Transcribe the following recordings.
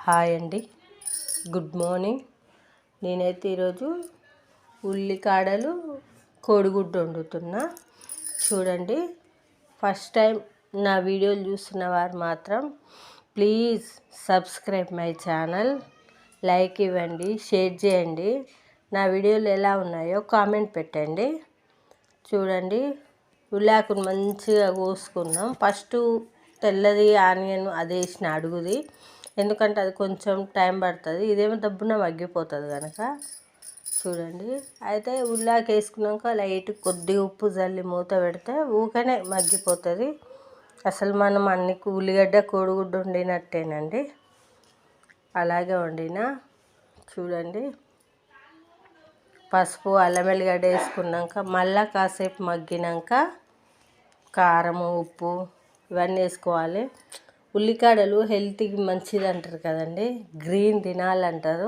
Hi అండి, good morning. నేనైతే ఈరోజు ఉల్లికాడలు కోడిగుడ్డు వండుతున్నా. చూడండి, ఫస్ట్ టైం నా వీడియోలు చూస్తున్న వారు మాత్రం please subscribe my channel, like ఇవ్వండి, షేర్ చేయండి. నా వీడియోలు ఎలా ఉన్నాయో కామెంట్ పెట్టండి. చూడండి, ఉల్లాకును మంచిగా కోసుకున్నాం. ఫస్ట్ తెల్లది ఆనియన్ అది వేసిన అడుగుది, ఎందుకంటే అది కొంచెం టైం పడుతుంది. ఇదేమో దబ్బున మగ్గిపోతుంది కనుక. చూడండి, అయితే ఉల్లాకి వేసుకున్నాక లైట్ కొద్దిగా ఉప్పు జల్లి మూత పెడితే ఊకనే మగ్గిపోతుంది. అసలు మనం అన్ని ఉల్లిగడ్డ కోడిగుడ్డు వండినట్టేనండి, అలాగే వండిన. చూడండి, పసుపు అల్లం వెల్లిగడ్డ వేసుకున్నాక మళ్ళీ కాసేపు మగ్గినాక కారము ఉప్పు ఇవన్నీ వేసుకోవాలి. ఉల్లికాడలు హెల్త్కి మంచిది అంటారు కదండి, గ్రీన్ తినాలంటారు.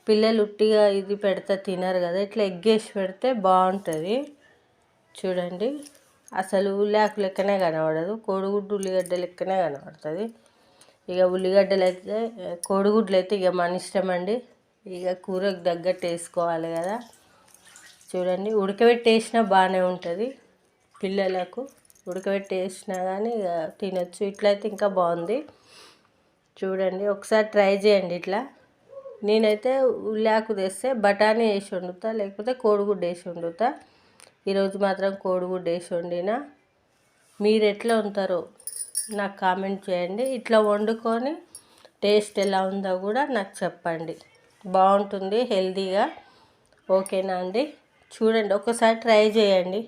పిల్లలు ఉట్టిగా ఇది పెడితే తినరు కదా, ఇట్లా ఎగ్గేసి పెడితే బాగుంటుంది. చూడండి, అసలు ఉల్లాకు లెక్కనే కనబడదు, కోడిగుడ్డు ఉల్లిగడ్డ లెక్కనే కనబడుతుంది. ఇక ఉల్లిగడ్డలు అయితే కోడిగుడ్లు అయితే ఇక మన ఇష్టం అండి, ఇక కూరకు తగ్గట్టు వేసుకోవాలి కదా. చూడండి, ఉడకబెట్టి వేసినా బాగానే ఉంటుంది. పిల్లలకు ఉడకబెట్టి వేసినా కానీ ఇక తినొచ్చు. ఇట్లయితే ఇంకా బాగుంది. చూడండి, ఒకసారి ట్రై చేయండి ఇట్లా. నేనైతే ఉల్లాకు తెస్తే బఠానీ వేసి వండుతా, లేకపోతే కోడిగుడ్డు వేసి వండుతా. ఈరోజు మాత్రం కోడిగుడ్డు వేసి వండిన. మీరు ఎట్లా వండుతారో నాకు కామెంట్ చేయండి. ఇట్లా వండుకొని టేస్ట్ ఎలా ఉందో కూడా నాకు చెప్పండి. బాగుంటుంది, హెల్తీగా. ఓకేనా అండి? చూడండి, ఒకసారి ట్రై చేయండి.